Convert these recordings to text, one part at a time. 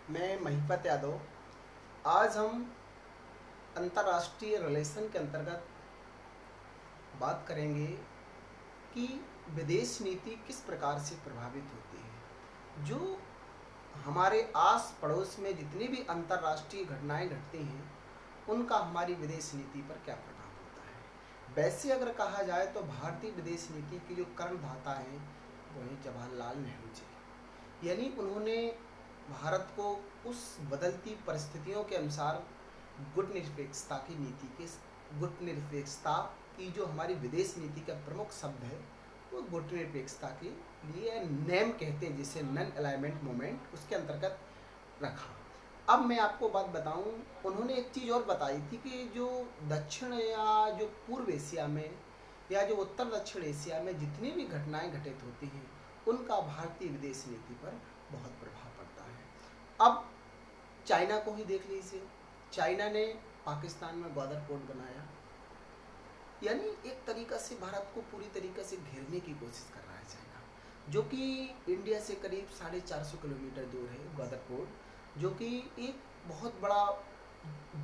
मैं महिपत यादव। आज हम अंतर्राष्ट्रीय रिलेशन के अंतर्गत बात करेंगे कि विदेश नीति किस प्रकार से प्रभावित होती है। जो हमारे आस पड़ोस में जितनी भी अंतर्राष्ट्रीय घटनाएं घटती हैं उनका हमारी विदेश नीति पर क्या प्रभाव होता है। वैसे अगर कहा जाए तो भारतीय विदेश नीति की जो कर्णधाता हैं वो हैं जवाहरलाल नेहरू जी। यानी उन्होंने भारत को उस बदलती परिस्थितियों के अनुसार गुटनिरपेक्षता की नीति के गुटनिरपेक्षता की जो हमारी विदेश नीति का प्रमुख शब्द है वो गुटनिरपेक्षता के लिए नेम कहते हैं, जिसे नन अलाइनमेंट मोमेंट, उसके अंतर्गत रखा। अब मैं आपको बात बताऊं, उन्होंने एक चीज़ और बताई थी कि जो दक्षिण या जो पूर्व एशिया में या जो उत्तर दक्षिण एशिया में जितनी भी घटनाएं घटित होती हैं उनका भारतीय विदेश नीति पर बहुत प्रभाव पड़ता है। अब चाइना को ही देख लीजिए। चाइना ने पाकिस्तान में ग्वादर पोर्ट बनाया, यानी एक तरीका से भारत को पूरी तरीके से घेरने की कोशिश कर रहा है चाइना, जो कि इंडिया से करीब 450 किलोमीटर दूर है। ग्वादर पोर्ट जो कि एक बहुत बड़ा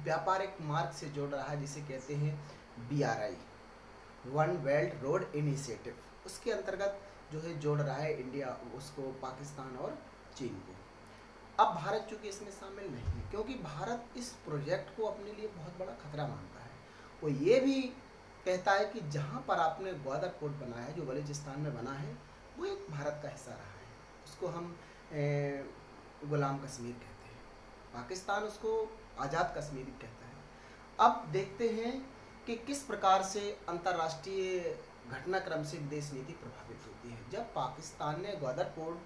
व्यापारिक मार्ग से जोड़ रहा है, जिसे कहते हैं BRI, one belt road initiative, उसके अंतर्गत जो है जोड़ रहा है इंडिया उसको, पाकिस्तान और चीन को। अब भारत चूंकि इसमें शामिल नहीं है, क्योंकि भारत इस प्रोजेक्ट को अपने लिए बहुत बड़ा खतरा मानता है। वो ये भी कहता है कि जहाँ पर आपने ग्वादर पोर्ट बनाया है, जो बलूचिस्तान में बना है, वो एक भारत का हिस्सा रहा है। उसको हम गुलाम कश्मीर कहते हैं, पाकिस्तान उसको आज़ाद कश्मीर कहता है। अब देखते हैं कि किस प्रकार से अंतर्राष्ट्रीय घटनाक्रम से विदेश नीति प्रभावित होती है। जब पाकिस्तान ने ग्वादर पोर्ट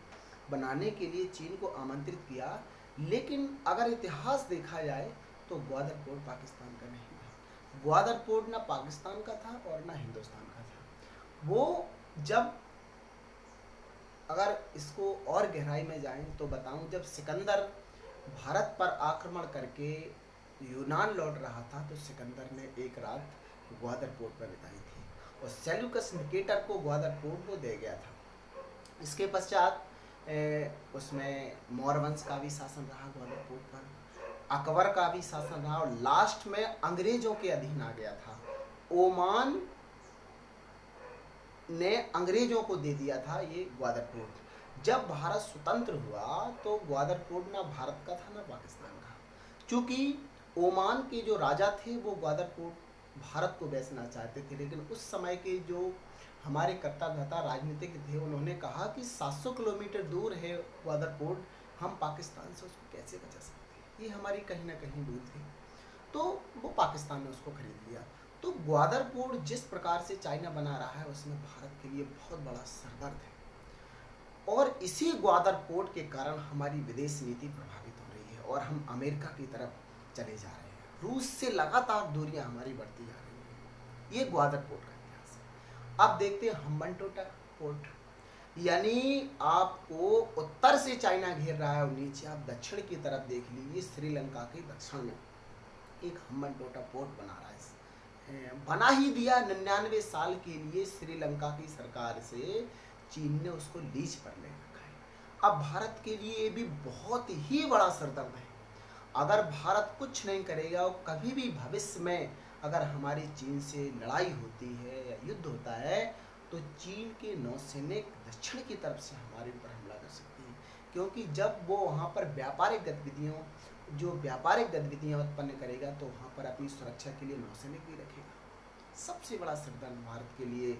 बनाने के लिए चीन को आमंत्रित किया, लेकिन अगर इतिहास देखा जाए तो ग्वादर पोर्ट पाकिस्तान का नहीं था। ग्वादर पोर्ट ना पाकिस्तान का था और ना हिंदुस्तान का था। वो जब अगर इसको और गहराई में जाएं तो बताऊं, जब सिकंदर भारत पर आक्रमण करके यूनान लौट रहा था तो सिकंदर ने एक रात ग्वादर पोर्ट पर बिताई थी और सेल्यूकस निकेटर को ग्वादर पोर्ट वो दे गया था। इसके पश्चात उसमें मौर्य वंश का भी शासन रहा ग्वादर पोर्ट पर, अकबर का भी शासन रहा और लास्ट में अंग्रेजों के अधीन आ गया था। ओमान ने अंग्रेजों को दे दिया था ये ग्वादर पोर्ट। जब भारत स्वतंत्र हुआ तो ग्वादर पोर्ट ना भारत का था ना पाकिस्तान का, क्योंकि ओमान के जो राजा थे वो ग्वादर पोर्ट भारत को बेचना चाहते थे, लेकिन उस समय के जो हमारे कर्ता धर्ता राजनीतिक थे उन्होंने कहा कि 700 किलोमीटर दूर है ग्वादर पोर्ट, हम पाकिस्तान से उसको कैसे बचा सकते हैं, ये हमारी कहीं ना कहीं भूल थी। तो वो पाकिस्तान ने उसको खरीद लिया। तो ग्वादर पोर्ट जिस प्रकार से चाइना बना रहा है उसमें भारत के लिए बहुत बड़ा सरदर्द है और इसी ग्वादर पोर्ट के कारण हमारी विदेश नीति प्रभावित हो रही है और हम अमेरिका की तरफ चले जा रहे हैं। रूस से लगातार दूरियां हमारी बढ़ती जा रही हैं। ये ग्वादर पोर्ट का इतिहास है। अब देखते हैं हम्बनटोटा पोर्ट, यानी आपको उत्तर से चाइना घेर रहा है और नीचे आप दक्षिण की तरफ देख लीजिए, श्रीलंका के दक्षिण में एक हम्बनटोटा पोर्ट बना रहा है। बना ही दिया 99 साल के लिए श्रीलंका की सरकार से, चीन ने उसको लीज पर ले रखा है। अब भारत के लिए ये भी बहुत ही बड़ा सरदर्द है। अगर भारत कुछ नहीं करेगा और कभी भी भविष्य में अगर हमारी चीन से लड़ाई होती है या युद्ध होता है तो चीन के नौसैनिक दक्षिण की तरफ से हमारे ऊपर हमला कर सकती है, क्योंकि जब वो वहाँ पर व्यापारिक गतिविधियाँ उत्पन्न करेगा तो वहाँ पर अपनी सुरक्षा के लिए नौसैनिक भी रखेगा। सबसे बड़ा सरदर्द भारत के लिए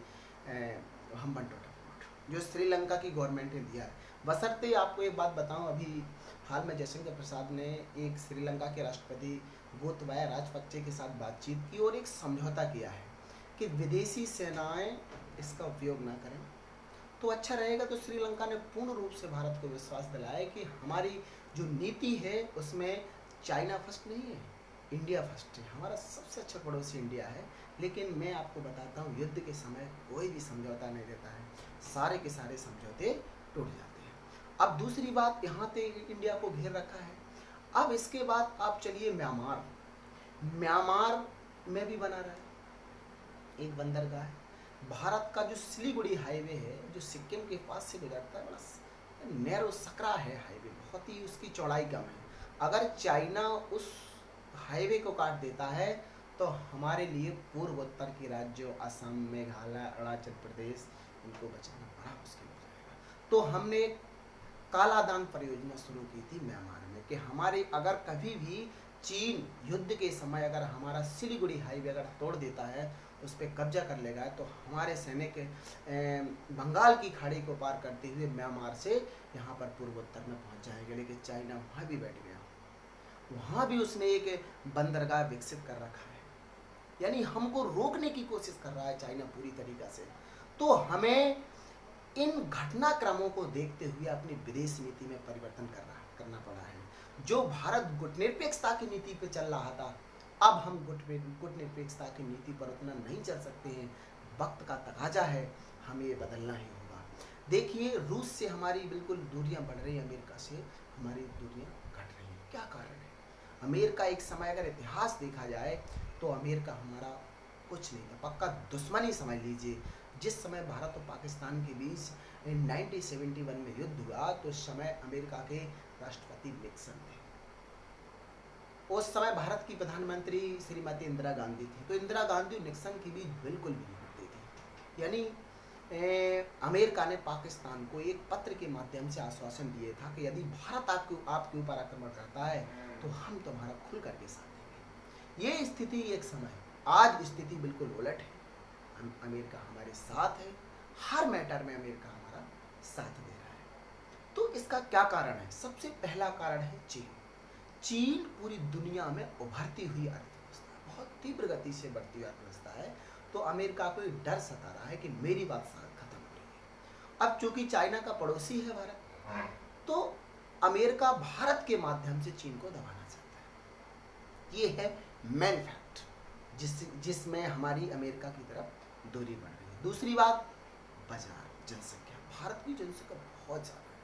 हम्बनटोटा पोर्ट जो श्रीलंका की गवर्नमेंट ने दिया है। बशर्ते आपको एक बात बताऊं, अभी हाल में जयशंकर प्रसाद ने एक श्रीलंका के राष्ट्रपति गोतबाया राजपक्षे के साथ बातचीत की और एक समझौता किया है कि विदेशी सेनाएं इसका उपयोग ना करें तो अच्छा रहेगा। तो श्रीलंका ने पूर्ण रूप से भारत को विश्वास दिलाया कि हमारी जो नीति है उसमें चाइना फर्स्ट नहीं है, इंडिया फर्स्ट है। हमारा सबसे अच्छा पड़ोसी इंडिया है, लेकिन मैं आपको बताता हूँ युद्ध के समय कोई भी समझौता नहीं देता है, सारे के सारे समझौते टूट जाते हैं। अब दूसरी बात, यहाँ पे इंडिया को घेर रखा है। अब इसके बाद आप चलिए म्यांमार में भी बना रहा है एक बंदरगाह है। भारत का जो सिलीगुड़ी हाईवे है जो सिक्किम के पास से गुजरता है, बड़ा नैरो सकरा है हाईवे, बहुत ही उसकी चौड़ाई कम है। अगर चाइना उस हाईवे को काट देता है तो हमारे लिए पूर्वोत्तर के राज्यों असम, मेघालय, अरुणाचल प्रदेश, इनको बचाना बड़ा मुश्किल हो जाएगा। तो हमने कालादान परियोजना शुरू की थी म्यांमार में कि हमारे अगर कभी भी चीन युद्ध के समय अगर हमारा सिलीगुड़ी हाईवे अगर तोड़ देता है, उस पर कब्जा कर लेगा, तो हमारे सैनिक बंगाल की खाड़ी को पार करते हुए म्यांमार से यहाँ पर पूर्वोत्तर में पहुँच जाएंगे। लेकिन चाइना वहाँ भी बैठ गया, वहाँ भी उसने एक बंदरगाह विकसित कर रखा है, यानी हमको रोकने की कोशिश कर रहा है चाइना पूरी तरीक़ा से। तो हमें इन घटनाक्रमों को देखते हुए अपनी विदेश नीति में परिवर्तन करना पड़ा है। जो भारत गुटनिरपेक्षता की नीति पे चल रहा था, अब हम गुटनिरपेक्षता की नीति पर उतना नहीं चल सकते हैं। वक्त का तकाजा है, हमें ये बदलना ही होगा। देखिए, रूस से हमारी बिल्कुल दूरियां बढ़ रही हैं, अमेरिका से हमारी दूरियां घट रही हैं। क्या कारण है? अमेरिका एक समय अगर इतिहास देखा जाए तो अमेरिका हमारा कुछ नहीं था, पक्का दुश्मन ही समझ लीजिए। जिस समय भारत और पाकिस्तान के बीच 1971 में युद्ध हुआ तो उस समय अमेरिका के राष्ट्रपति निक्सन थे। उस समय भारत की प्रधानमंत्री श्रीमती इंदिरा गांधी थी। तो इंदिरा गांधी और निक्सन के बीच बिल्कुल भी नहीं बनती थी। यानी अमेरिका ने पाकिस्तान को एक पत्र के माध्यम से आश्वासन दिए था कि यदि भारत आपके ऊपर आक्रमण करता है तो हम तुम्हारा खुल करके साथ देंगे। ये स्थिति एक समय, आज स्थिति बिल्कुल उलट है। अमेरिका हमारे साथ है, हर मैटर में अमेरिका हमारा साथ दे रहा है। तो इसका क्या कारण है? सबसे पहला कारण है चीन। चीन पूरी दुनिया में उभरती हुई अर्थव्यवस्था, बहुत तीव्र गति से बढ़ती हुई अर्थव्यवस्था है। तो अमेरिका को एक डर सता रहा है कि मेरी बात साथ खत्म हो रही है। अब चूंकि चाइना का पड़ोसी है भारत, तो अमेरिका भारत के माध्यम से चीन को दबाना चाहता है। ये है मेन फैक्ट जिसमें हमारी अमेरिका की तरफ दूरी बढ़ रही है। दूसरी बात, बाजार, जनसंख्या। भारत की जनसंख्या बहुत ज़्यादा है।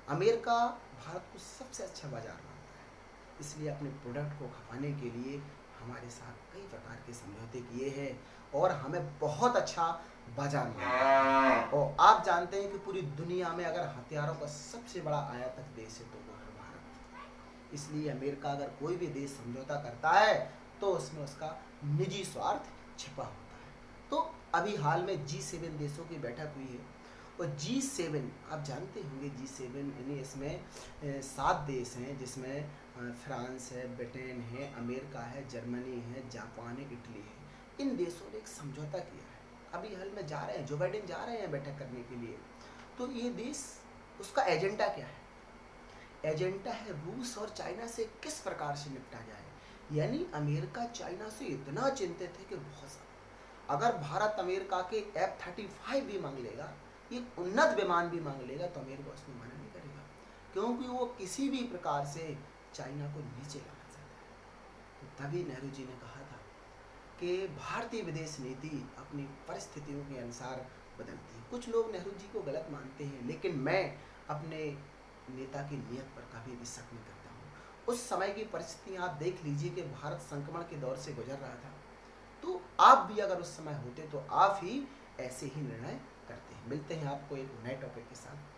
अमेरिका भारत को सबसे अच्छा बाजार मानता है, इसलिए अपने प्रोडक्ट को खपाने के लिए हमारे साथ कई प्रकार के समझौते किए हैं और हमें बहुत अच्छा बाजार मानता है। और आप जानते हैं कि पूरी दुनिया में अगर हथियारों का सबसे बड़ा आयातक देश है तो वो है भारत। इसलिए अमेरिका अगर कोई भी देश समझौता करता है तो उसमें उसका निजी स्वार्थ छिपा होता है। तो अभी हाल में G7 देशों की बैठक हुई है और G7 आप जानते होंगे, G7 यानी इसमें 7 देश हैं, जिसमें फ्रांस है, ब्रिटेन है, अमेरिका है, जर्मनी है, जापान है, इटली है। इन देशों ने एक समझौता किया है। अभी हाल में जा रहे हैं, जो बाइडेन जा रहे हैं बैठक करने के लिए। तो ये देश, उसका एजेंडा क्या है? एजेंडा है रूस और चाइना से किस प्रकार से निपटा जाए। यानी अमेरिका चाइना से इतना चिंतित है कि बहुत ज़्यादा। अगर भारत अमेरिका के F-35 भी मांग लेगा, एक उन्नत विमान भी मांग लेगा, तो अमेरिका उसमें मना नहीं करेगा, क्योंकि वो किसी भी प्रकार से चाइना को नीचे लाना चाहता है। तो तभी नेहरू जी ने कहा था कि भारतीय विदेश नीति अपनी परिस्थितियों के अनुसार बदलती है। कुछ लोग नेहरू जी को गलत मानते हैं, लेकिन मैं अपने नेता की नीयत पर कभी भी शक नहीं करता हूँ। उस समय की परिस्थितियाँ आप देख लीजिए कि भारत संक्रमण के दौर से गुजर रहा था, तो आप भी अगर उस समय होते तो आप ही ऐसे ही निर्णय करते हैं। मिलते हैं आपको एक नए टॉपिक के साथ।